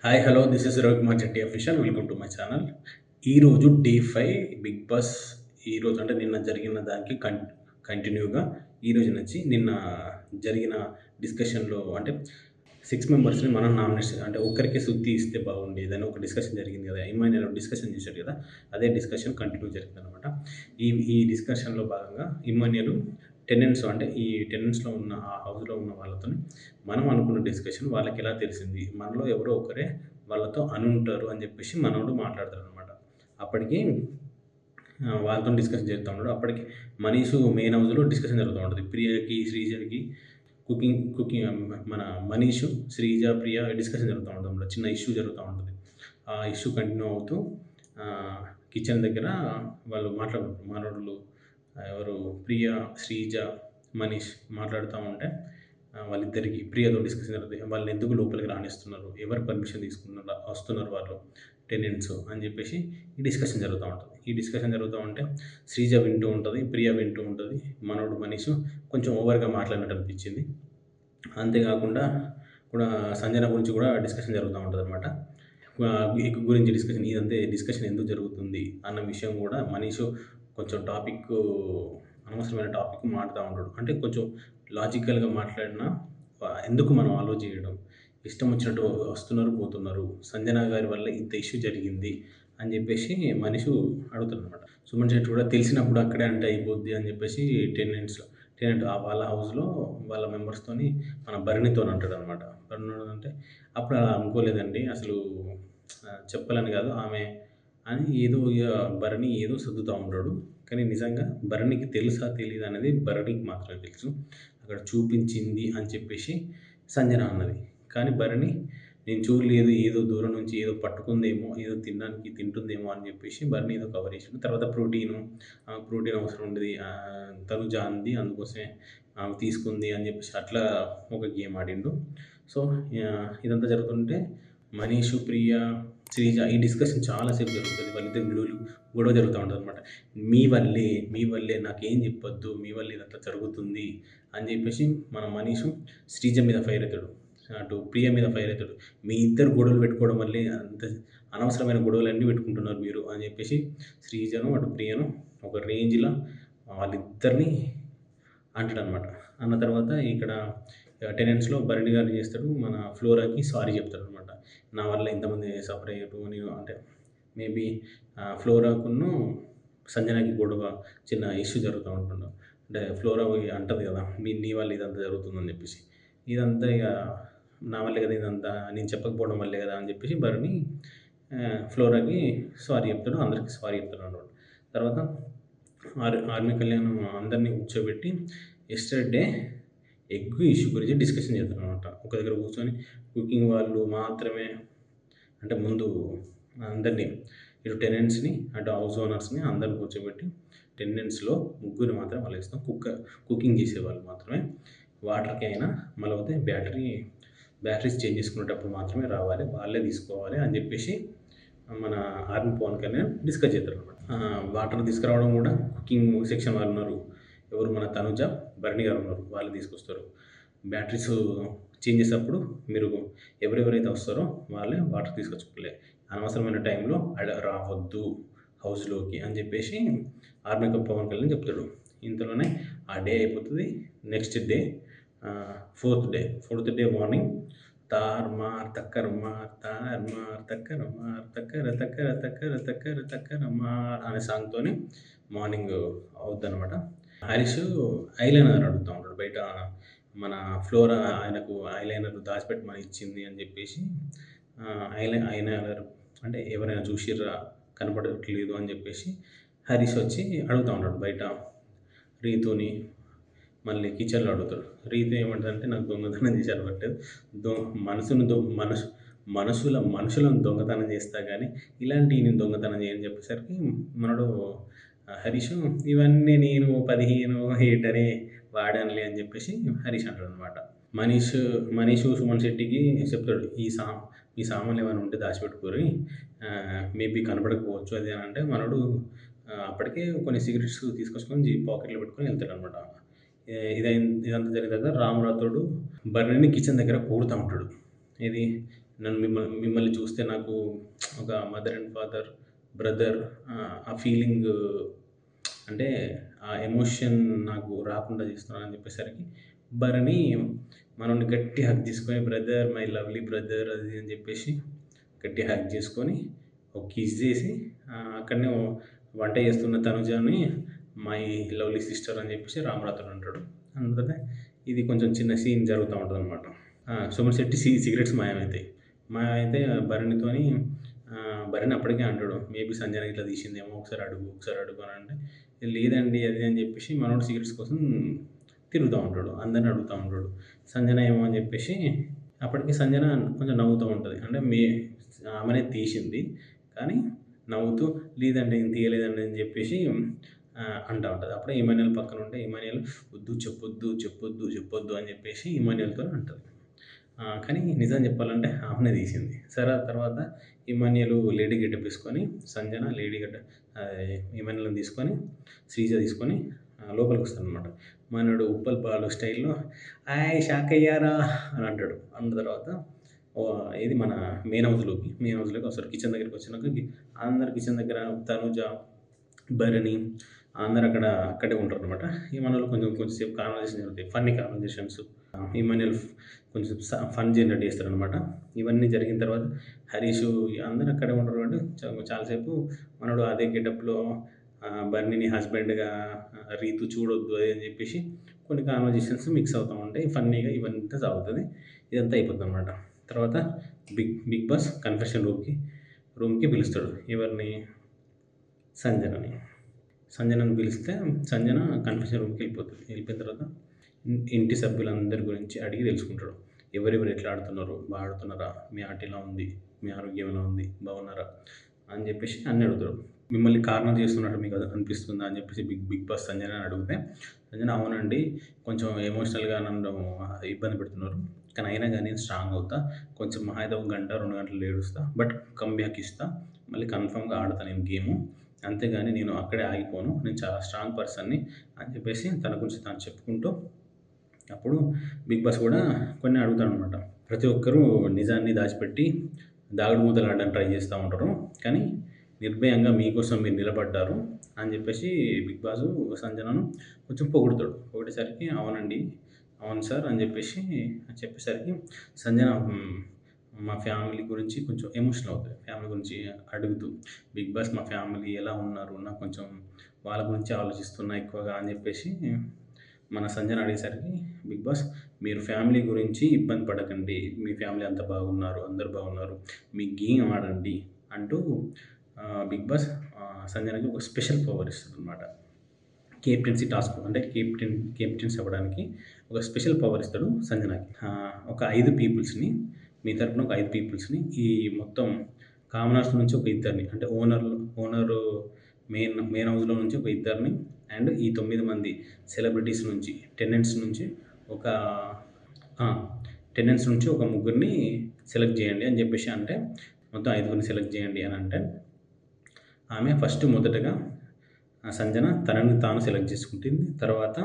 Hi hello this is Ravikumar Jetti official welcome to my channel. ఈరోజు day 5 Bigg Boss. ఈరోజు అంటే నిన్న జరిగిన దానికి కంటిన్యూగా ఈరోజు నుంచి నిన్న జరిగిన డిస్కషన్‌లో అంటే 6 మెంబర్స్‌ని మనం నామినేషన్ అంటే ఒక్కరికే సుత్తి ఇస్తే బాగుండేదని ఒక డిస్కషన్ జరిగింది కదా! ఇమాన్యుల్ డిస్కషన్ చేశాడు కదా! అదే డిస్కషన్ కంటిన్యూ జరిగిందనమాట. ఈ ఈ డిస్కషన్‌లో భాగంగా ఇమాన్యుల్ టెనెంట్స్ అంటే ఈ టెనెంట్స్‌లో ఉన్న ఆ హౌస్‌లో ఉన్న వాళ్ళతోని మనం అనుకున్న డిస్కషన్ వాళ్ళకెలా తెలిసింది? మనలో ఎవరో ఒకరే వాళ్ళతో అనుంటారు అని జెప్పేసి మనోడు మాట్లాడతాడనమాట. అప్పటికి వాళ్ళతోని డిస్కషన్ చేస్తా ఉన్నాడు. అప్పటికి మనీషు మెయిన్ హౌస్‌లో డిస్కషన్ జరుగుతా ఉంటది. ప్రియకి, శ్రీజకి కుకింగ్ మన మనీషు, శ్రీజ, ప్రియ డిస్కషన్ జరుగుతా ఉంటదనమాట. చిన్న ఇష్యూ జరుగుతా ఉంటది. ఆ ఇష్యూ కంటిన్యూ అవుతూ కిచెన్ దగ్గర వాళ్ళు మనోళ్ళు ఎవరు ప్రియ, శ్రీజ, మనీష్ మాట్లాడుతా ఉంటే వాళ్ళిద్దరికీ ప్రియతో డిస్కషన్ జరుగుతాయి. వాళ్ళనెందుకు లోపలికి రానిస్తున్నారు? ఎవరు పర్మిషన్ తీసుకున్నారు వస్తున్నారు వాళ్ళు టెనెంట్స్ అని జెప్పేసి ఈ డిస్కషన్ జరుగుతా ఉంటది. ఈ డిస్కషన్ జరుగుతా ఉంటే శ్రీజ వింటూ ఉంటది. ప్రియ వింటూ ఉంటది. మనోడు మనీషు కొంచెం ఓవర్‌గా మాట్లాడినట్టు అనిపించింది. అంతే గాకుండా కూడా సంజన గురించి గూడా డిస్కషన్ జరుగుతా ఉంటదనమాట. ఎగ్ గురించి డిస్కషన్ ఇదంతే డిస్కషన్ ఎందుకు జరుగుతుంది అన్న విషయం గూడా మనీషు కొంచెం అనవసరమైన టాపిక్ మాట్లాడుతా ఉంటాడు. అంటే కొంచెం లాజికల్‌గా మాట్లాడినా ఎందుకు మనం అలో చేయడం? ఇష్టం వచ్చినట్టు వస్తున్నారు, పోతున్నారు. సంజన గారి వల్ల ఇంత ఇష్యూ జరిగింది అని జెప్పేసి మనీషు అడుగుతాడనమాట. సుమన్ శెట్టి కూడా తెలిసినప్పుడు అక్కడే అంటే అయిపోద్ది అని జెప్పేసి టెనెంట్ వాళ్ళ హౌస్‌లో వాళ్ళ మెంబర్స్‌తోని మన భరణితోని అంటాడనమాట. భరణి అప్పుడు అలా అనుకోలేదండి. అసలు చెప్పాలని గాదు. ఆమె అని ఏదో ఇగ భరణి ఏదో సర్దుతా ఉంటాడు. కానీ నిజంగా భరణికి తెలుసా? తెలీదా? అనేది భరణికి మాత్రమే తెలుసు. అక్కడ చూపించింది అని చెప్పేసి సంజన అన్నది. కానీ భరణి నేను చూడలేదు. ఏదో దూరం నుంచి ఏదో పట్టుకుందేమో, ఏదో తినడానికి తింటుందేమో అని చెప్పేసి భరణి ఏదో కవర్ చేసిండు. తర్వాత ప్రోటీన్ అవసరం ఉండేది. తనుజ అంది. అందుకోసమే ఆమె తీసుకుంది అని చెప్పేసి అట్లా ఒక గేమ్ ఆడిండు. సో, ఇదంతా జరుగుతుంటే మనీషు, ప్రియ, శ్రీజ ఈ డిస్కషన్ చాలా సేపు జరుగుతది. వాళ్ళిద్దరి గొడవ జరుగుతా ఉంటదనమాట. మీ వల్లే నాకేం చెప్పొద్దు. మీ వల్లే ఇదంతా జరుగుతుంది అని చెప్పేసి మన మనీషు శ్రీజ మీద ఫైర్ అయితాడు. అటు ప్రియ మీద ఫైర్ అయితాడు. మీ ఇద్దరు గొడవలు పెట్టుకోవడం వల్లే అంత అనవసరమైన గొడవలన్నీ పెట్టుకుంటున్నారు మీరు అని చెప్పేసి శ్రీజను, అటు ప్రియను ఒక రేంజ్‌ల వాళ్ళిద్దరిని అంటాడనమాట. అన్న తర్వాత ఇక్కడ టెనెంట్స్‌లో భరణి గారు ఏం చేస్తాడు, మన ఫ్లోరాకి సారీ చెప్తాడనమాట. నా వల్ల ఇంతమంది సఫర్ అయ్యారు. నేను అంటే మేబీ ఫ్లోరాకును సంజనకి గొడవ చిన్న ఇష్యూ జరుగుతా ఉంటుండు. అంటే ఫ్లోరా పోయి అంటది కదా! నీ వల్ల ఇదంతా జరుగుతుందని చెప్పేసి. ఇదంతా ఇగ నా వల్లే కదా ఇదంతా. నేను చెప్పకపోవడం వల్లే కదా అని చెప్పేసి భరణి ఫ్లోరాకి సారీ చెప్తాడు. అందరికి సారీ చెప్తాడనమాట. తర్వాత ఆర్మీ కళ్యాణ్ అందరిని కూర్చోబెట్టి యెస్టర్‌డే ఎగ్ ఇష్యూ గురించి డిస్కషన్ చేద్దామనమాట. ఒక దగ్గర కూర్చొని కుకింగ్ వాళ్ళు మాత్రమే అంటే ముందు అందరిని ఇటు టెనెంట్స్‌ని, అటు హౌస్ ఓనర్స్‌ని అందరిని కూర్చోబెట్టి టెనెంట్స్‌లో ముగ్గురిని మాత్రం అలా కుకింగ్ చేసేవాళ్ళు మాత్రమే. వాటర్‌కి అయినా మళ్ళపోతే బ్యాటరీస్ చేంజ్ చేసుకునేటప్పుడు మాత్రమే రావాలి. వాళ్ళే తీసుకోవాలి అని చెప్పేసి మన ఆర్మీ పవన్ కళ్యాణ్ డిస్కస్ చేస్తారనమాట. వాటర్ తీసుకురావడం కూడా కుకింగ్ సెక్షన్ వాళ్ళున్నారు. ఎవరు మన తనుజ, భరణి గారున్నారు. వాళ్ళు తీసుకొస్తారు. బ్యాటరీస్ చేంజ్ చేసేటప్పుడు మీరు ఎవరెవరైతే వస్తారో వాళ్ళే వాటర్ తీసుకొచ్చుకోలే. అనవసరమైన టైంలో రావద్దు హౌస్‌లోకి అని చెప్పేసి ఆర్మీ పవన్ కళ్యాణ్ చెప్తాడు. ఇంతలోనే ఆ డే అయిపోతది. Next day fourth day morning తార్మార్ తక్కర్ మార్ తార్మార్ తక్కర్ మార్ తక్కర తక్కర తక్కర తక్కర తక్కర మార్ అనే సాంగ్‌తోని మార్నింగ్ అవుద్దనమాట. హరీష్ ఐలైనర్ అడుగుతా ఉంటాడు బయట. మన ఫ్లోరా ఆయనకు ఐలైనర్ దాచిపెట్టమని ఇచ్చింది అని చెప్పేసి ఐలైనర్ అంటే ఎవరైనా చూసిర్రా? కనపడట్లేదు అని చెప్పేసి హరీష్ వచ్చి అడుగుతా ఉంటాడు బయట రీతూని. మళ్ళీ కిచెన్‌లో అడుగుతాడు. రీతు ఏమంటదంటే నాకు దొంగతనం చేసి అలవాట్లేదు. దొ మనసుని దొ మనసు మనుషులను దొంగతనం చేస్తా గానీ, ఇలాంటియి నేను దొంగతనం చేయనని చెప్పేసరికి మనోడు హరీషు ఇవన్నీ నేను 15 ఏటని వాడానులే అని చెప్పేసి హరీష్ అంటాడనమాట. మనీష్, సుమన్ శెట్టికి చెప్తాడు. మీ సామాన్లు ఏమైనా ఉంటే దాచిపెట్టుకోరి. మేబీ కనపడకపోవచ్చు అది అని అంటే మనోడు అప్పటికే కొన్ని సిగరెట్స్ తీసుకొచ్చుకొని పాకెట్‌లో పెట్టుకొని ఎళ్తాడనమాట. ఇదంతా జరిగిన తర్వాత రామ్ రాథోడు బర్రెని కిచెన్ దగ్గర పొగుడుతా ఉంటాడు. ఏది నన్ను మిమ్మల్ని చూస్తే నాకు ఒక మదర్ అండ్ ఫాదర్, బ్రదర్ ఆ ఫీలింగు అంటే ఆ ఎమోషన్ నాకు రాకుండా చేస్తున్నానని చెప్పేసరికి భరణి మనల్ని గట్టిగా హగ్ చేసుకొని, "బ్రదర్, మై లవ్లీ బ్రదర్" అది అని చెప్పేసి గట్టిగా హగ్ చేసుకొని, ఒక కిస్ చేసి అక్కడనే వంట చేస్తున్న తనుజని మై లవ్లీ సిస్టర్ అని చెప్పేసి రామరాథోడ్ అంటాడు. అందుకనే ఇది కొంచెం చిన్న సీన్ జరుగుతా ఉంటదనమాట. సుమన్ శెట్టి సిగరెట్స్ మాయమైతాయి. మాయమైతే భరణితోని భరణి అప్పటికే అంటాడు, "మేబీ సంజన ఇట్లా తీసిందేమో ఒకసారి అడుగు, ఒకసారి అడుగు" అని అంటే, "లేదండి" అది అని చెప్పేసి మనోడు సిగరెట్స్ కోసం తిరుగుతా ఉంటాడు. అందరిని అడుగుతా ఉంటాడు. సంజన ఏమో అని చెప్పేసి అప్పటికి సంజన కొంచెం నవ్వుతూ ఉంటది. అంటే ఆమెనే తీసింది. కానీ నవ్వుతూ, "లేదండి నేను తీయలేదండి" అని చెప్పేసి అంటా ఉంటది. అప్పుడే ఇమాన్యుల్ పక్కనుంటే ఇమాన్యుల్, "వద్దు, చెప్పొద్దు, చెప్పొద్దు, చెప్పొద్దు" అని చెప్పేసి ఇమాన్యుల్‌తోని అంటది. కానీ నిజం చెప్పాలంటే ఆమెనే తీసింది. సరే ఆ తర్వాత ఇమాన్యుల్ లేడీ గెటప్ ఏసుకొని, సంజన లేడీ గెటప్ ఇమాన్యుల్‌ని తీసుకొని, శ్రీజ తీసుకొని లోపలికొస్తారనమాట. మనోడు ఉప్పల్ బాలు స్టైల్‌లో "హాయ్ షాకయ్యారా" అని అంటాడు. అన్న తర్వాత ఏది మన మెయిన్ హౌస్‌లోకి వస్తారు. కిచెన్ దగ్గరికి వచ్చినాక అందరు కిచెన్ దగ్గర తనుజ, భరణి అందరూ అక్కడే ఉంటారనమాట. ఇమాన్యుల్ కొంచెం సేపు కాన్వర్జేషన్ జరుగుతాయి. Funny conversations. ఇమాన్యుల్ కొంచెం ఫన్ జనరేట్ చేస్తాడనమాట. ఇవన్నీ జరిగిన తర్వాత హరీషు అందరూ అక్కడే ఉంటారు కాబట్టి చాలాసేపు మనోడు అదే గెటప్‌లో బన్నీని హస్బెండ్‌గా, రీతు చూడొద్దు అది అని చెప్పేసి కొన్ని కాన్వర్జేషన్స్ మిక్స్ అవుతా ఉంటాయి. ఫన్నీగా ఇవంతా సాగుతది. ఇదంతా అయిపోద్దనమాట. తర్వాత బిగ్ బాస్ కన్ఫెషన్ రూమ్‌కి పిలుస్తాడు. ఎవరిని? సంజనని. సంజనని పిలిస్తే సంజన కన్ఫెషన్ రూమ్‌కి వెళ్ళిపోతది. వెళ్ళిపోయిన తర్వాత ఇంటి సభ్యులందరి గురించి అడిగి తెలుసుకుంటాడు. ఎవరెవరు ఎట్లా ఆడుతున్నారు? బాగా ఆడుతున్నారా? మీ ఆట ఎలా ఉంది? మీ ఆరోగ్యం ఎలా ఉంది? బాగున్నారా? అని చెప్పేసి అన్నీ అడుగుతాడు. మిమ్మల్ని కార్నర్ చేస్తున్నట్టు మీకు అనిపిస్తుందా? అని చెప్పేసి బిగ్ బాస్ సంజనని అడిగితే, సంజన అవునండి, కొంచెం ఎమోషనల్‌గా నన్ను ఇబ్బంది పెడుతున్నారు. కానీ అయినా గాని నేను స్ట్రాంగ్ అవుతా. కొంచెం మహా అయితే ఒక గంట, 2 గంటలు ఏడుస్తా. బట్ కమ్‌బ్యాక్ ఇస్తా. మళ్ళీ కన్ఫర్మ్‌గా ఆడతా నేను గేము. అంతేగాని నేను అక్కడే ఆగిపోను. నేను చాలా స్ట్రాంగ్ పర్సన్‌ని అని చెప్పేసి తన గురించి తాను చెప్పుకుంటూ అప్పుడు బిగ్ బాస్ కూడా కొన్ని అడుగుతాడనమాట. ప్రతి ఒక్కరు నిజాన్ని దాచిపెట్టి దాగుడు మూతలు ఆడడానికి ట్రై చేస్తూ ఉంటారు. కానీ నిర్భయంగా మీకోసం మీరు నిలబడ్డారు అని చెప్పేసి బిగ్ బాసు సంజనను కొంచెం పొగుడుతాడు. పొగిడేసరికి అవునండి, అవును సార్ అని చెప్పేసరికి సంజన మా ఫ్యామిలీ గురించి కొంచెం ఎమోషనల్ అవుతది. ఫ్యామిలీ గురించి అడుగుతూ బిగ్ బాస్ మా ఫ్యామిలీ ఎలా ఉన్నారు? నాకు కొంచెం వాళ్ళ గురించి ఆలోచిస్తున్నా ఎక్కువగా అని చెప్పేసి మన సంజన అడిగేసరికి బిగ్ బాస్ మీరు ఫ్యామిలీ గురించి ఇబ్బంది పడకండి. మీ ఫ్యామిలీ అంతా బాగున్నారు. అందరూ బాగున్నారు. మీ గేమ్ ఆడండి అంటూ బిగ్ బాస్ సంజనకి ఒక స్పెషల్ పవర్ ఇస్తాడనమాట. కెప్టెన్సీ టాస్క్ అంటే కెప్టెన్స్ అవ్వడానికి ఒక స్పెషల్ పవర్ ఇస్తాడు సంజనకి. ఒక 5 పీపుల్స్‌ని మీ తరపున ఒక 5 పీపుల్స్‌ని ఈ మొత్తం కామనర్స్ నుంచి ఒక ఇద్దరిని అంటే ఓనరు మెయిన్ హౌస్‌లో నుంచి ఒక ఇద్దరిని అండ్ ఈ 9 మంది సెలబ్రిటీస్ నుంచి టెనెంట్స్ నుంచి ఒక ఆ! టెనెంట్స్ నుంచి ఒక ముగ్గురిని సెలెక్ట్ చేయండి అని చెప్పేసి అంటే మొత్తం 5గురిని సెలెక్ట్ చేయండి అని అంటే ఆమె మొదటగా సంజన తనని తాను సెలెక్ట్ చేసుకుంటుంది. తర్వాత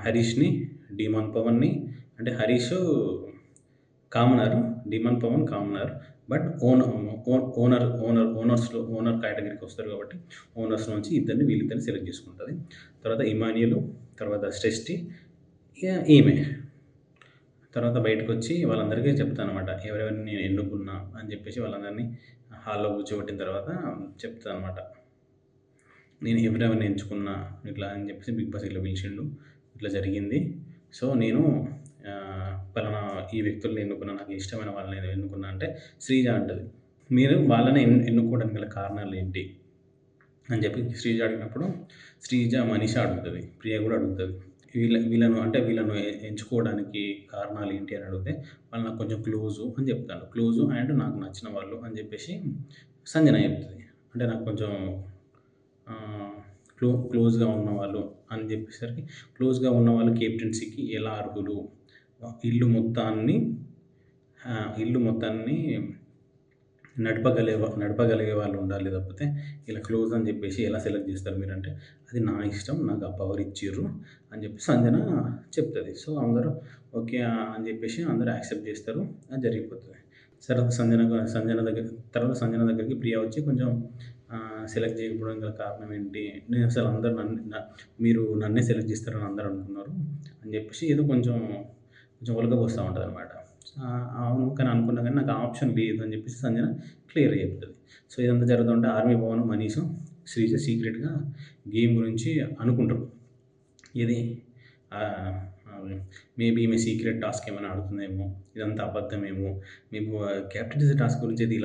హరీష్‌ని, డీమాన్ పవన్‌ని అంటే Harish commoner, Demon Pavan commoner. But owner కేటగిరీకి వస్తారు కాబట్టి ఓనర్స్ నుంచి వీళ్ళిద్దరిని సెలెక్ట్ చేసుకుంటది. తర్వాత ఇమాన్యుల్, తర్వాత సృష్టి, ఇక ఈమె. తర్వాత బయటకొచ్చి వాళ్ళందరికీ చెప్తానమాట. ఎవరెవరిని నేను ఎన్నుకున్నా అని చెప్పేసి వాళ్ళందరినీ హాల్‌లో కూర్చోబెట్టిన తర్వాత చెప్తాదనమాట. నేను ఎవరెవరిని ఎంచుకున్నా ఇట్లా అని చెప్పేసి బిగ్ బాస్ ఇట్లా పిలిచిండు. ఇట్లా జరిగింది. సో, నేను పలానా ఈ వ్యక్తుల్ని ఎన్నుకున్నా. నాకు ఇష్టమైన వాళ్ళని ఎన్నుకున్నా అంటే శ్రీజ అంటది. మీరు వాళ్ళని ఎన్నుకోవడానికి గల కారణాలేంటి? అని చెప్పి శ్రీజ అడిగినప్పుడు శ్రీజ, మనీషా అడుగుతది. ప్రియ కూడా అడుగుతది. వీళ్ళను ఎంచుకోవడానికి కారణాలేంటి అని అడిగితే వాళ్ళు నాకు కొంచెం క్లోజు అని చెప్తాను. క్లోజు అండ్ నాకు నచ్చిన వాళ్ళు అని చెప్పేసి సంజన చెప్తది. అంటే నాకు కొంచెం క్లోజ్‌గా ఉన్నవాళ్ళు అని చెప్పేసరికి క్లోజ్‌గా ఉన్నవాళ్ళు కెప్టెన్సీకి ఎలా అర్హులు? ఇల్లు మొత్తాన్ని ఇల్లు మొత్తాన్ని నడపగలిగే వాళ్ళు ఉండాలి తప్పితే ఇలా క్లోజ్ అని చెప్పేసి ఎలా సెలెక్ట్ చేస్తారు మీరంటే, అది నా ఇష్టం. నాకు ఆ పవర్ ఇచ్చిర్రు అని చెప్పి సంజన చెప్తది. సో, అందరూ ఓకే అని చెప్పేసి అందరూ యాక్సెప్ట్ చేస్తారు. అది జరిగిపోతది. తర్వాత సంజన దగ్గరికి ప్రియ వచ్చి కొంచెం సెలెక్ట్ చేయకపోవడం గల కారణం ఏంటి? నేను అసలు అందరూ మీరు నన్నే సెలెక్ట్ చేస్తారని అందరూ అనుకున్నారు అని చెప్పేసి ఏదో కొంచెం కొంచెం ఒలకబోస్తా ఉంటదనమాట. అవును. కానీ అనుకున్నా కానీ నాకు ఆ ఆప్షన్ లేదు అని చెప్పేసి సంజన క్లియర్‌గా చెప్తది. సో, ఇదంతా జరుగుతూ ఉంటే ఆర్మీ భవన్, మనీషు, శ్రీజ సీక్రెట్‌గా గేమ్ గురించి అనుకుంటారు. ఏది ఆహ్, ఆహ్, మేబీ ఈమె సీక్రెట్ టాస్క్ ఏమైనా ఆడుతుందేమో, ఇదంతా అబద్ధమేమో, మీకు క్యాప్టెన్సీ టాస్క్ గురించి అయితే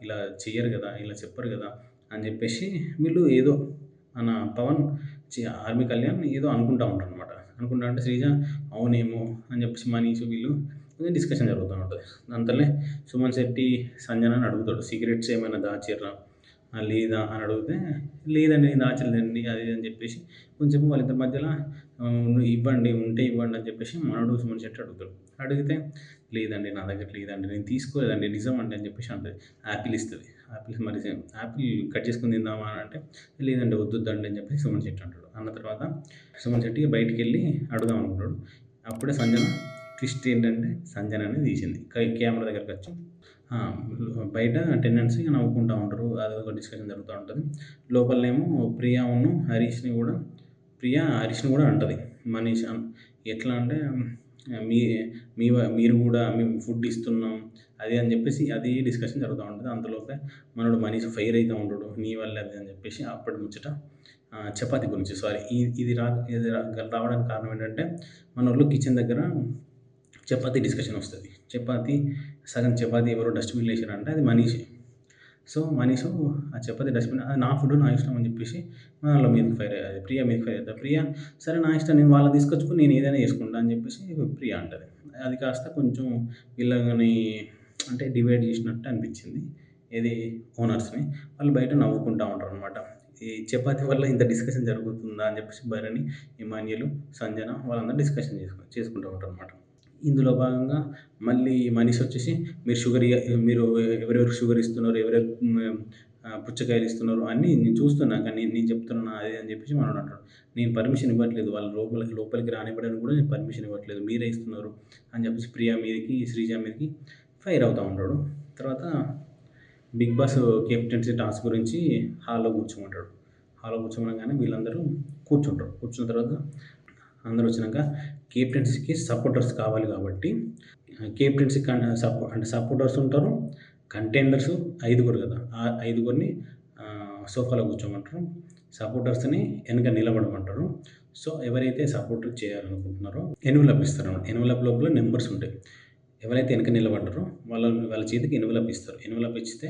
ఇలా చెయ్యరు గదా! ఇలా చెప్పరు గదా! అని జెప్పేసి వీళ్ళు ఏదో మన పవన్ ఆర్మీ కళ్యాణ్ ఏదో అనుకుంటా ఉంటారనమాట. అనుకుంటా అంటే శ్రీజ అవునేమో అని జెప్పేసి మనీషు వీళ్ళు కొంచెం డిస్కషన్ జరుగుతా ఉంటది. అంతలోనే సుమన్ శెట్టి సంజనని అడుగుతాడు. సీక్రెట్స్ ఏమైనా దాచిర్రా? లేదా అని అడిగితే, లేదండి నేను దాచలేదండి అది ఇది అని చెప్పేసి కొంచెం వాళ్ళిద్దరి మధ్యలో ఇవ్వండి ఉంటే ఇవ్వండి అని చెప్పేసి మనోడు సుమన్ శెట్టి అడుగుతాడు. అడిగితే లేదండి నా దగ్గర లేదండి నేను తీసుకోలేదండి నిజమండి అని చెప్పేసి అంటది. యాపిల్ ఇస్తది. యాపిల్ కట్ చేసుకొని తిందామా అని అంటే, లేదండి వద్దొద్దండి అని చెప్పేసి సుమన్ శెట్టి అంటాడు. అన్న తర్వాత సుమన్ శెట్టి బయటికెళ్ళి అడుగుదాం అనుకుంటాడు. అప్పుడే సంజన ట్విస్ట్ ఏంటంటే సంజననే తీసింది. కెమెరా దగ్గరకొచ్చి ఆ! బయట టెనెంట్స్ ఇగ నవ్వుకుంటా ఉంటారు. అదొక డిస్కషన్ జరుగుతా ఉంటది. లోపలనేమో ప్రియ హరీష్‌ని గూడా అంటది. మనీష్ ఎట్లా అంటే మీ మీరు గూడా మేము ఫుడ్ ఇస్తున్నాం. అది అని జెప్పేసి అదే డిస్కషన్ జరుగుతా ఉంటది. అంతలోపే మనోడు మనీష్ ఫైర్ అయితా ఉంటాడు. నీ వల్లే అది అని జెప్పేసి అప్పటి ముచ్చట చపాతీ గురించి సారీ ఇది రావడానికి కారణం ఏంటంటే మనోళ్ళు కిచెన్ దగ్గర చపాతీ డిస్కషన్ వస్తది. సగం చపాతీ ఎవరో డస్ట్‌బిన్‌లో ఏసిర్రంటే అది మనీషే. సో, మనీషు ఆ చపాతీ డస్ట్‌బిన్ అది నా ఫుడ్ నా ఇష్టం అని చెప్పేసి వాళ్ళ మీదకి ప్రియ మీదకి ఫైర్ అయితది. ప్రియ సరే నా ఇష్టం నేను వాళ్ళని తీసుకొచ్చుకొని నేను ఏదైనా చేసుకుంటా అని చెప్పేసి ప్రియ అంటది. అది కాస్త కొంచెం వీళ్ళని అంటే డివైడ్ చేసినట్టు అనిపించింది. ఏది ఓనర్స్‌ని. వాళ్ళు బయట నవ్వుకుంటా ఉంటారనమాట. ఈ చపాతీ వల్ల ఇంత డిస్కషన్ జరుగుతుందా అని చెప్పేసి భరణి, ఇమాన్యులు, సంజన వాళ్ళందరూ డిస్కషన్ చేసుకుంటూ ఉంటారనమాట. ఇందులో భాగంగా మళ్ళీ మనీష్ వచ్చేసి మీరు ఎవరెవరికి షుగర్ ఇస్తున్నారు, ఎవరెవరు పుచ్చకాయలు ఇస్తున్నారు అన్నీ నేను చూస్తున్నా. కానీ నేను చెప్తున్నా అది అని చెప్పేసి మనోడు అంటాడు. నేను పర్మిషన్ ఇవ్వట్లేదు. వాళ్ళు లోపలికి రానివ్వడానికి కూడా నేను పర్మిషన్ ఇవ్వట్లేదు. మీరే ఇస్తున్నారు అని చెప్పేసి ప్రియ మీదకి, శ్రీజ మీదకి ఫైర్ అవుతా ఉంటాడు. తర్వాత బిగ్ బాస్ కెప్టెన్సీ టాస్క్ గురించి హాల్‌లో కూర్చోమంటాడు. హాల్‌లో కూర్చోమనగానే వీళ్ళందరూ కూర్చుంటారు. కూర్చున్న తర్వాత అందరూ వచ్చినాక కెప్టెన్సీకి సపోర్టర్స్ కావాలి కాబట్టి కెప్టెన్సీ అంటే సపోర్టర్స్ ఉంటారు. కంటెండర్స్ ఐదుగురు కదా! ఆ ఐదుగురిని సోఫాలో కూర్చోమంటారు. సపోర్టర్స్‌ని వెనక నిలబడమంటారు. సో, ఎవరైతే సపోర్ట్ చేయాలనుకుంటున్నారో ఎన్వలప్ ఇస్తారన్నమాట. ఎన్వలప్ లోపల నంబర్స్ ఉంటాయి. ఎవరైతే వెనక నిలబడ్డారో వాళ్ళ చేతికి ఎన్వలప్ ఇస్తారు. ఎన్వలప్ ఇస్తే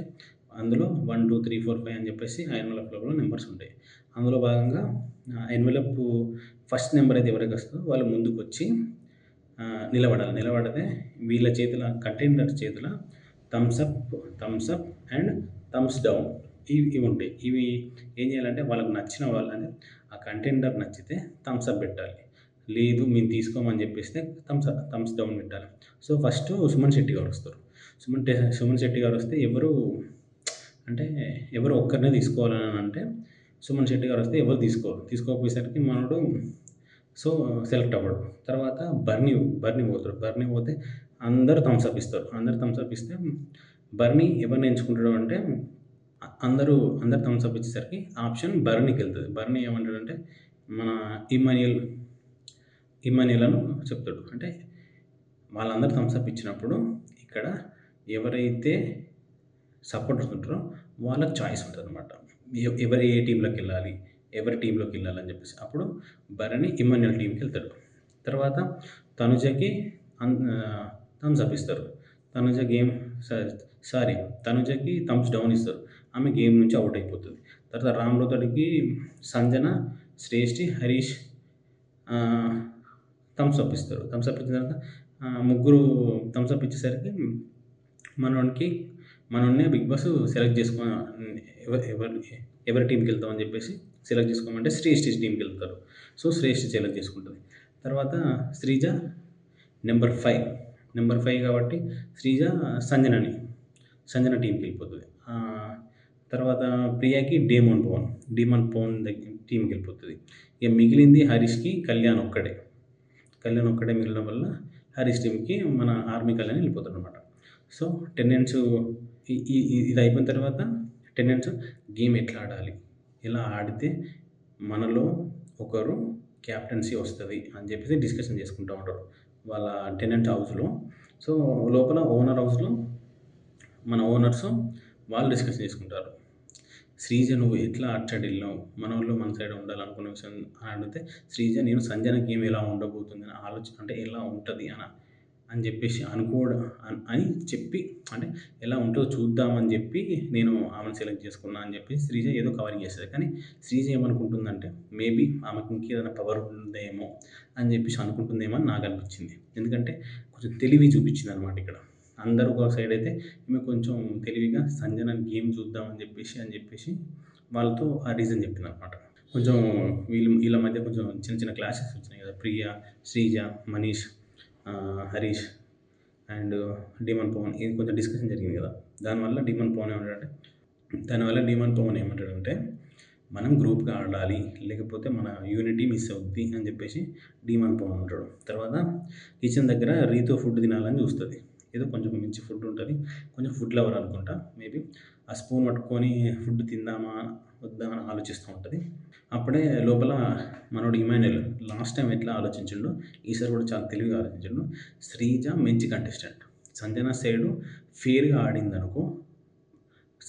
అందులో 1, 2, 3, 4, 5 అని చెప్పేసి ఆ ఎన్వలప్ లోపల నంబర్స్ ఉంటాయి. అందులో భాగంగా ఎన్వలప్ ఫస్ట్ నంబర్ అయితే ఎవరికి వస్తదో వాళ్ళు ముందుకొచ్చి నిలబడాలి. నిలబడితే వీళ్ళ చేతుల కంటెండర్ చేతుల thumbs up, thumbs up and thumbs down ఇవి ఉంటాయి. ఇవి ఏం చేయాలంటే వాళ్ళకి నచ్చిన వాళ్ళు అంటే ఆ కంటెండర్ నచ్చితే థమ్స్ అప్ పెట్టాలి. లేదు మేము తీసుకోమని చెప్పేస్తే థమ్స్ డౌన్ పెట్టాలి. సో, ఫస్టు సుమన్ శెట్టి గారు వస్తారు. సుమన్ శెట్టి గారు వస్తే అంటే ఎవరో ఒక్కరినే తీసుకోవాలని అంటే సుమన్ శెట్టి గారు వస్తే ఎవరు తీసుకోరు. తీసుకోకపోయేసరికి మనోడు సో, సెలెక్ట్ అవ్వడు. తర్వాత బర్నీ పోతాడు. బర్నీ పోతే అందరూ థమ్స్ అప్ ఇస్తారు. అందరూ థమ్స్ అప్ ఇస్తే బర్నీ ఎవరిని ఎంచుకుంటాడు అంటే అందరూ థమ్స్ అప్ ఇచ్చేసరికి ఆప్షన్ బర్నీకెళ్తది. బర్నీ ఏమంటాడంటే మన ఇమ్మాన్యుయల్ అని చెప్తాడు. అంటే వాళ్ళందరూ థమ్స్ అప్ ఇచ్చినప్పుడు ఇక్కడ ఎవరైతే సపోర్టర్స్ ఉంటారో వాళ్ళకి చాయిస్ ఉంటదనమాట. ఎవరు ఏ టీమ్‌లోకెళ్ళాలి, ఎవరి టీమ్‌లోకెళ్ళాలి అని చెప్పేసి. అప్పుడు భరణి ఇమ్మాన్యుయల్ టీమ్‌కెళ్తాడు. తర్వాత తనుజకి థమ్స్ అప్ ఇస్తారు. తనుజ గేమ్ సారీ తనుజకి థమ్స్ డౌన్ ఇస్తారు. ఆమె గేమ్ నుంచి ఔట్ అయిపోతది. తర్వాత రామ్‌రోతడికి సంజన, శ్రేష్ఠి, హరీష్ థమ్స్ అప్ ఇస్తారు. థమ్స్ అప్ ఇచ్చిన తర్వాత ముగ్గురు థమ్స్ అప్ ఇచ్చేసరికి మనోడిని బిగ్ బాస్ సెలెక్ట్ ఎవరి టీమ్‌కెళ్తావు అని చెప్పేసి సెలెక్ట్ చేసుకోమంటే శ్రేష్ఠి టీమ్‌కెళ్తారు. సో, శ్రేష్ఠి సెలెక్ట్ చేసుకుంటది. తర్వాత శ్రీజ నెంబర్ 5 కాబట్టి శ్రీజ సంజన టీమ్‌కెళ్ళిపోతది. తర్వాత ప్రియకి డీమన్ పవన్ టీమ్‌కెళ్ళిపోతది. ఇక మిగిలింది హరీష్‌కి కళ్యాణ్ ఒక్కడే మిగలడం వల్ల హరీష్ టీమ్‌కి మన ఆర్మీ కళ్యాణ్ వెళ్ళిపోతాడనమాట. సో టెనెంట్స్ ఇది అయిపోయిన తర్వాత టెనెంట్స్ గేమ్ ఎట్లా ఆడాలి, ఎలా ఆడితే మనలో ఒకరు క్యాప్టెన్సీ వస్తుంది అని చెప్పేసి డిస్కషన్ చేసుకుంటూ ఉంటారు వాళ్ళ టెనెంట్ హౌస్లో. సో లోపల ఓనర్ హౌస్లో మన ఓనర్స్ వాళ్ళు డిస్కషన్ చేసుకుంటారు. శ్రీజ నువ్వు ఎట్లా అటు సైడ్ వెళ్ళినావు, మన వాళ్ళు మన సైడ్ ఉండాలనుకున్న విషయం అని అడిగితే శ్రీజ నేను సంజన గేమ్ ఎలా ఉండబోతుంది అని అంటే ఎలా ఉంటుంది అని చెప్పేసి అనుకోవడం అని చెప్పి, అంటే ఎలా ఉంటుందో చూద్దామని చెప్పి నేను ఆమెను సెలెక్ట్ చేసుకున్నా అని చెప్పి శ్రీజ ఏదో కవరింగ్ చేస్తుంది. కానీ శ్రీజ ఏమనుకుంటుందంటే మేబీ ఆమెకు ఇంకేదైనా పవర్ ఉందేమో అని చెప్పేసి అనుకుంటుందేమో అని నాకు అనిపించింది. ఎందుకంటే కొంచెం తెలివి చూపించింది అనమాట ఇక్కడ. అందరూ ఒక సైడ్ అయితే ఈమె కొంచెం తెలివిగా సంజన గేమ్ చూద్దామని చెప్పేసి వాళ్ళతో ఆ రీజన్ చెప్పింది అనమాట. కొంచెం వీళ్ళ మధ్య కొంచెం చిన్న చిన్న క్లాషెస్ వచ్చినాయి కదా, ప్రియ, శ్రీజ, మనీష్, హరీష్ అండ్ డీమన్ పవన్, ఇది కొంచెం డిస్కషన్ జరిగింది కదా. దానివల్ల డీమన్ పవన్ ఏమంటాడంటే మనం గ్రూప్గా ఆడాలి, లేకపోతే మన యూనిటీ మిస్ అవుద్ది అని చెప్పేసి డీమన్ పవన్ అంటాడు. తర్వాత కిచెన్ దగ్గర రీతో ఫుడ్ తినాలని చూస్తుంది. ఏదో కొంచెం మంచి ఫుడ్ ఉంటుంది, కొంచెం ఫుడ్ లవర్ అనుకుంటా మేబీ. ఆ స్పూన్ పట్టుకొని ఫుడ్ తిందామా వద్దా అని ఆలోచిస్తూ ఉంటుంది. అప్పుడే లోపల మనోడు ఇమాన్యుయల్ లాస్ట్ టైం ఎట్లా ఆలోచించిండు, ఈసారి కూడా చాలా తెలివిగా ఆలోచించిండు. శ్రీజ మంచి కంటెస్టెంట్, సంజన సైడు ఫేర్గా ఆడిందనుకో,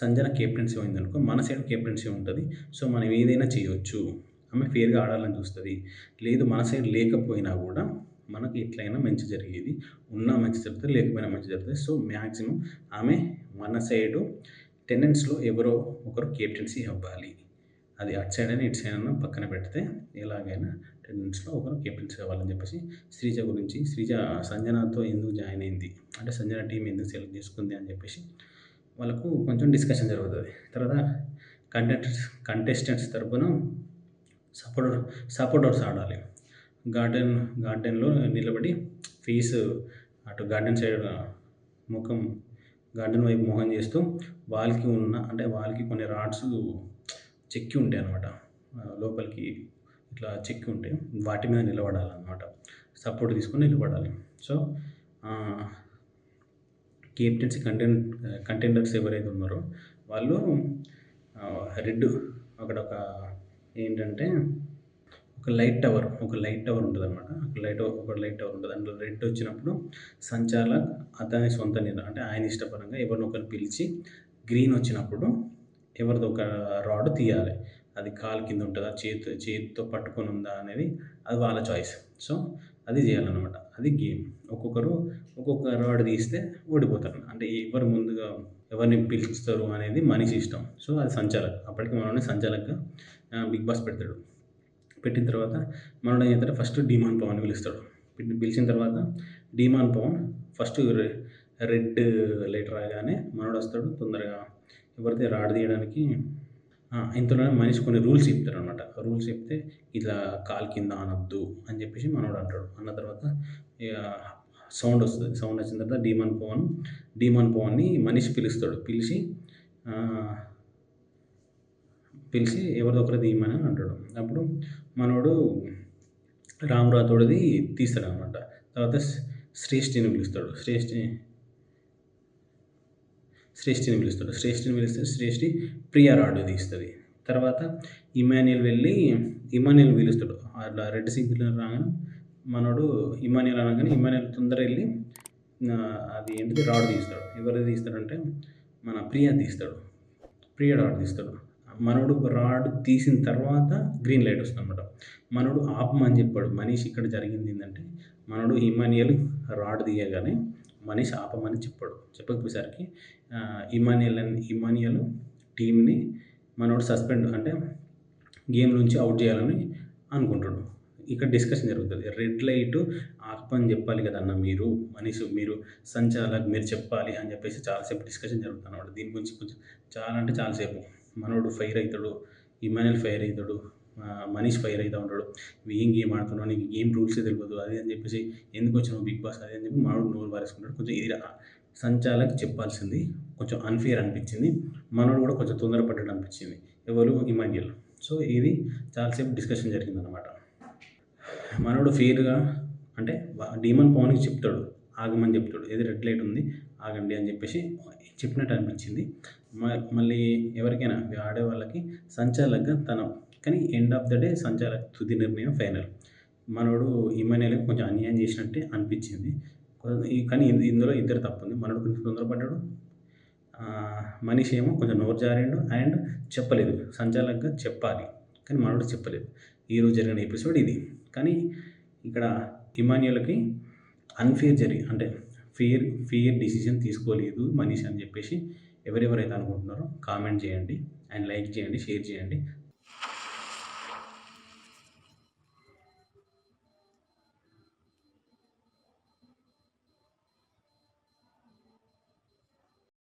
సంజన కెప్టెన్సీ అయిందనుకో, మన సైడ్ కెప్టెన్సీ ఉంటుంది. సో మనం ఏదైనా చేయొచ్చు, ఆమె ఫేర్గా ఆడాలని చూస్తుంది. లేదు మన సైడ్ లేకపోయినా కూడా మనకి ఎట్లయినా మంచి జరిగేది, ఉన్నా మంచి జరుగుతుంది, లేకపోయినా మంచి జరుగుతుంది. సో మ్యాక్సిమం ఆమె మన సైడు టెనెంట్స్లో ఎవరో ఒకరు కెప్టెన్సీ అవ్వాలి. అది అటు సైడ్ అయినా ఇటు సైడ్ అయినా పక్కన పెడితే ఎలాగైనా టెనెంట్స్లో ఒకరు కెప్టెన్సీ అవ్వాలని చెప్పేసి శ్రీజ సంజనతో ఎందుకు జాయిన్ అయింది, అంటే సంజన టీం ఎందుకు సెలెక్ట్ చేసుకుంది అని చెప్పేసి వాళ్ళకు కొంచెం డిస్కషన్ జరుగుతుంది. తర్వాత కంటెస్టెంట్స్ తరపున సపోర్టర్స్ ఆడాలి. గార్డెన్లో నిలబడి ఫేస్ అటు గార్డెన్ సైడ్ గార్డెన్ వైపు మొహం చేస్తూ వాళ్ళకి కొన్ని రాడ్స్ చెక్కి ఉంటాయి అన్నమాట, లోపలికి ఇట్లా చెక్కి ఉంటాయి, వాటి మీద నిలబడాలన్నమాట, సపోర్ట్ తీసుకొని నిలబడాలి. సో కెప్టెన్సీ కంటెండర్స్ ఎవరైతే ఉన్నారో వాళ్ళు రెడ్ అక్కడ ఏంటంటే ఒక లైట్ టవర్ ఉంటుంది అనమాట. ఒక లైట్ టవర్ ఉంటుంది. అందులో రెడ్ వచ్చినప్పుడు సంచాలక్ అతని సొంత నిర్ణయం, అంటే ఆయన ఇష్టపరంగా ఎవరినో ఒకరిని పిలిచి, గ్రీన్ వచ్చినప్పుడు ఎవరిదో ఒక రాడ్ తీయాలి. అది కాలు కింద ఉంటుందా, చేతితో పట్టుకొని ఉందా అనేది అది వాళ్ళ చాయిస్. సో అది చేయాలన్నమాట, అది గేమ్. ఒక్కొక్క రాడ్ తీస్తే ఓడిపోతారు. అంటే ఎవరిని పిలుస్తారు అనేది మనిషి ఇష్టం. సో అది సంచాలక్. అప్పటికి మనల్ని సంచాలక్గా బిగ్ బాస్ పెడతాడు. పెట్టిన తర్వాత మనోడు ఏం చేస్తాడు, ఫస్ట్ డీమాన్ పవన్ పిలుస్తాడు. పిలిచిన తర్వాత Demon Pavan first red light రాగానే మనోడు వస్తాడు తొందరగా, ఎవరితే రాడ్ తీయడానికి. ఇంతలోనే మనిషి కొన్ని రూల్స్ చెప్తారు అనమాట. రూల్స్ చెప్తే ఇట్లా కాలు కింద అనొద్దు అని చెప్పేసి మనోడు అంటాడు. అన్న తర్వాత ఇక సౌండ్ వస్తుంది. సౌండ్ వచ్చిన తర్వాత డీమాన్ పవన్ని మనిషి పిలుస్తాడు. పిలిచి ఎవరిదో ఒకరు తీయమని అంటాడు. అప్పుడు మనోడు రామ్ రాథోడ్ది తీస్తాడు అనమాట. తర్వాత శ్రేష్ఠిని పిలుస్తాడు. శ్రేష్ఠిని పిలిస్తే శ్రేష్ఠి ప్రియా రాడ్ తీస్తుంది. తర్వాత ఇమాన్యుయల్ పిలుస్తాడు. అట్లా రెడ్ సిగ్నల్ రాగానే మనోడు ఇమాన్యుయల్ అనగానే ఇమాన్యుయల్ తొందర వెళ్ళి అది ఏంటిది రాడ్ తీస్తాడు. ఎవరు తీస్తాడంటే మన ప్రియా రాడ్ తీస్తాడు. మనోడు రాడ్ తీసిన తర్వాత గ్రీన్ లైట్ వస్తుంది అనమాట. మనోడు ఆపమని చెప్పాడు. మనీష్ ఇక్కడ జరిగింది ఏంటంటే మనోడు ఇమాన్యుయల్ రాడ్ తీయగానే మనీష్ ఆపమని చెప్పకపోయేసరికి ఇమాన్యుయల్ టీంని మనోడు సస్పెండ్, అంటే గేమ్ నుంచి అవుట్ చేయాలని అనుకుంటాడు. ఇక్కడ డిస్కషన్ జరుగుతుంది. రెడ్ లైట్ ఆపని చెప్పాలి కదన్న మీరు సంచాలక్ మీరు చెప్పాలి అని చెప్పేసి చాలాసేపు డిస్కషన్ జరుగుతుంది అన్నమాట. దీని గురించి కొంచెం చాలాసేపు మనోడు ఫైర్ అవుతాడు, ఇమాన్యుయల్ ఫైర్ అవుతాడు, మనీష్ ఫైర్ అవుతూ ఉంటాడు. ఏం గేమ్ ఆడుతున్నావు, నీకు గేమ్ రూల్సే తెలియదు అది అని చెప్పేసి, ఎందుకు వచ్చినావు బిగ్ బాస్ అది అని చెప్పి మనోడు నోరు పారేసుకుంటాడు. కొంచెం ఇది సంచాలక్ చెప్పాల్సింది కొంచెం అన్ఫేర్ అనిపించింది. మనోడు కూడా కొంచెం తొందరపడ్డాడు అనిపించింది, ఎవరు ఇమాన్యుయల్. సో ఇది చాలాసేపు డిస్కషన్ జరిగిందనమాట. మనోడు ఫెయిర్గా, అంటే డీమన్ పవన్కి చెప్తాడు, ఆగమని చెప్తాడు, ఏది రెడ్ లైట్ ఉంది ఆగండి అని చెప్పేసి చెప్పినట్టు అనిపించింది. మళ్ళీ ఎవరికైనా ఆడేవాళ్ళకి సంచాలకుగా కానీ ఎండ్ ఆఫ్ ద డే సంచాలక్ తుది నిర్ణయం ఫైనల్. మనోడు ఇమాన్యుయల్‌కి కొంచెం అన్యాయం చేసినట్టే అనిపించింది. కానీ ఇందులో ఇద్దరి తప్పుంది. మనోడు కొంచెం తొందరపడ్డాడు. మనీష్ ఏమో కొంచెం నోరు జారిండు అండ్ చెప్పలేదు. సంచాలకుగా చెప్పాలి. కానీ మనోడు చెప్పలేదు. ఈరోజు జరిగిన ఎపిసోడ్ ఇది. కానీ ఇక్కడ ఇమాన్యుయల్‌కి అంటే ఫెయిర్ డిసిషన్ తీసుకోలేదు మనీష్ అని చెప్పేసి ఎవరెవరైతే అనుకుంటున్నారో కామెంట్ చేయండి అండ్ లైక్ చేయండి, షేర్ చేయండి.